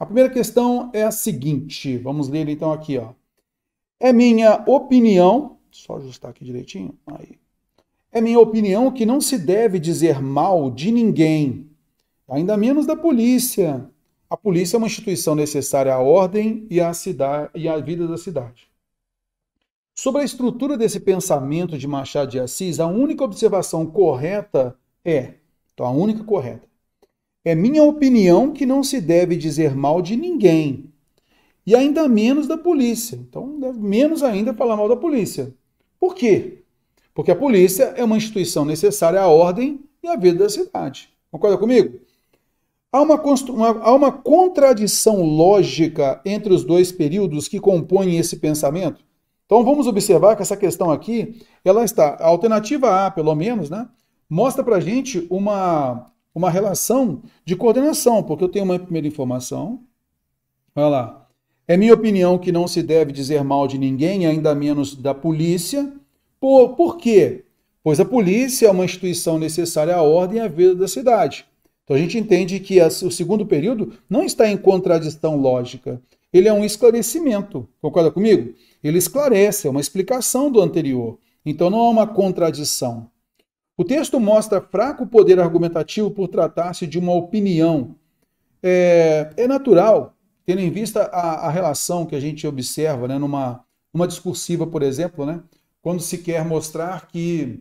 A primeira questão é a seguinte, vamos ler então aqui, ó. É minha opinião, só ajustar aqui direitinho, aí. É minha opinião que não se deve dizer mal de ninguém, ainda menos da polícia. A polícia é uma instituição necessária à ordem e à vida da cidade. Sobre a estrutura desse pensamento de Machado de Assis, a única observação correta a única correta, é minha opinião que não se deve dizer mal de ninguém, e ainda menos da polícia. Então, deve menos ainda falar mal da polícia. Por quê? Porque a polícia é uma instituição necessária à ordem e à vida da cidade. Concorda comigo? Há uma contradição lógica entre os dois períodos que compõem esse pensamento. Então vamos observar que essa questão aqui, ela está, a alternativa A, pelo menos, né, mostra para a gente uma relação de coordenação, porque eu tenho uma primeira informação, olha lá, é minha opinião que não se deve dizer mal de ninguém, ainda menos da polícia. Por quê? Pois a polícia é uma instituição necessária à ordem e à vida da cidade. Então a gente entende que o segundo período não está em contradição lógica. Ele é um esclarecimento. Concorda comigo? Ele esclarece, é uma explicação do anterior. Então não há uma contradição. O texto mostra fraco poder argumentativo por tratar-se de uma opinião. É natural, tendo em vista a relação que a gente observa, né, numa discursiva, por exemplo, né, quando se quer mostrar que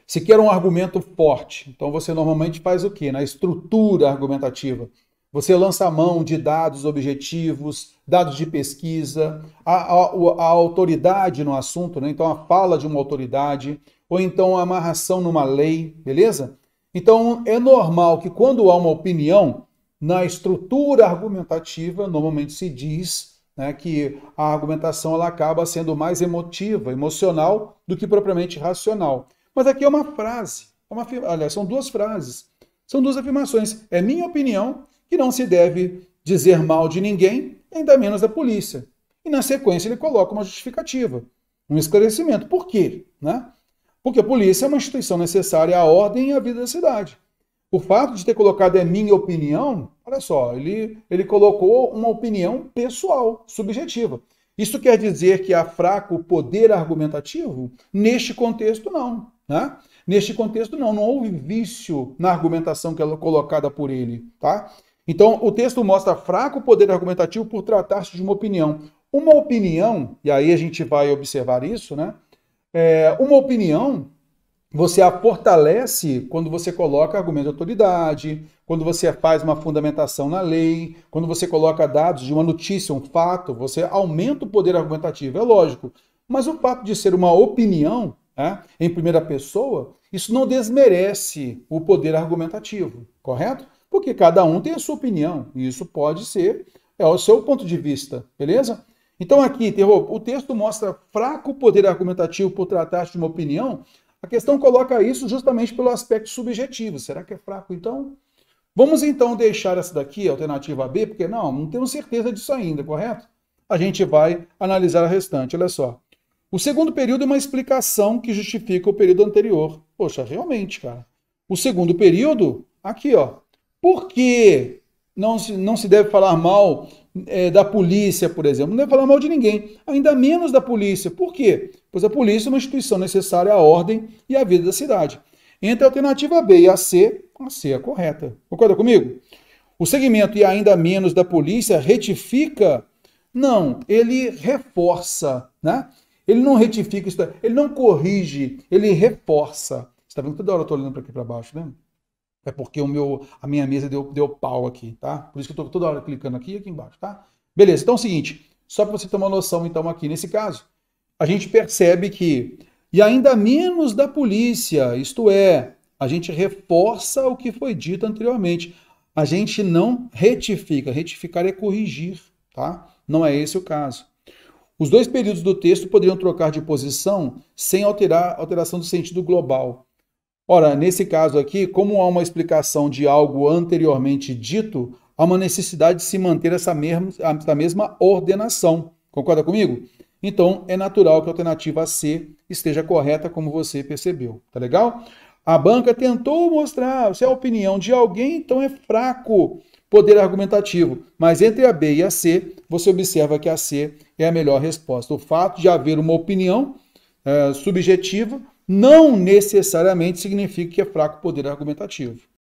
se quer um argumento forte. Então você normalmente faz o quê? Na estrutura argumentativa. Você lança a mão de dados objetivos, dados de pesquisa, a autoridade no assunto, né? Então a fala de uma autoridade, ou então a amarração numa lei, beleza? Então é normal que quando há uma opinião, na estrutura argumentativa, normalmente se diz, né, que a argumentação ela acaba sendo mais emotiva, emocional, do que propriamente racional. Mas aqui é uma frase, aliás, são duas frases, são duas afirmações. É minha opinião que não se deve dizer mal de ninguém, ainda menos da polícia. E na sequência ele coloca uma justificativa, um esclarecimento. Por quê? Né? Porque a polícia é uma instituição necessária à ordem e à vida da cidade. O fato de ter colocado é minha opinião, olha só, ele colocou uma opinião pessoal, subjetiva. Isso quer dizer que há fraco poder argumentativo? Neste contexto, não. Né? Neste contexto, não houve vício na argumentação que é colocada por ele. Tá? Então, o texto mostra fraco poder argumentativo por tratar-se de uma opinião. Uma opinião, e aí a gente vai observar isso, né? Uma opinião, você a fortalece quando você coloca argumento de autoridade, quando você faz uma fundamentação na lei, quando você coloca dados de uma notícia, um fato, você aumenta o poder argumentativo, é lógico. Mas o fato de ser uma opinião, né, em primeira pessoa, isso não desmerece o poder argumentativo, correto? Porque cada um tem a sua opinião, e isso pode ser o seu ponto de vista, beleza? Então aqui, o texto mostra fraco poder argumentativo por tratar-se de uma opinião. A questão coloca isso justamente pelo aspecto subjetivo. Será que é fraco, então? Vamos, então, deixar essa daqui, a alternativa B, porque não temos certeza disso ainda, correto? A gente vai analisar a restante, olha só. O segundo período é uma explicação que justifica o período anterior. Poxa, realmente, cara. O segundo período, aqui, ó. Por que não se deve falar mal da polícia, por exemplo? Não deve falar mal de ninguém, ainda menos da polícia. Por quê? Pois a polícia é uma instituição necessária à ordem e à vida da cidade. Entre a alternativa B e a C é a correta. Concorda comigo? O segmento e ainda menos da polícia retifica? Não, ele reforça, né? Ele não retifica, ele não corrige, ele reforça. Você está vendo que toda hora eu estou olhando para aqui para baixo, né? É porque a minha mesa deu pau aqui, tá? Por isso que eu estou toda hora clicando aqui e aqui embaixo, tá? Beleza, então é o seguinte, só para você ter uma noção, então, aqui nesse caso, a gente percebe que, e ainda menos da polícia, isto é, a gente reforça o que foi dito anteriormente. A gente não retifica, retificar é corrigir, tá? Não é esse o caso. Os dois períodos do texto poderiam trocar de posição sem alteração do sentido global. Ora, nesse caso aqui, como há uma explicação de algo anteriormente dito, há uma necessidade de se manter essa mesma ordenação. Concorda comigo? Então, é natural que a alternativa C esteja correta, como você percebeu. Tá legal? A banca tentou mostrar se a opinião de alguém, então é fraco poder argumentativo. Mas entre a B e a C, você observa que a C é a melhor resposta. O fato de haver uma opinião subjetiva não necessariamente significa que é fraco poder argumentativo.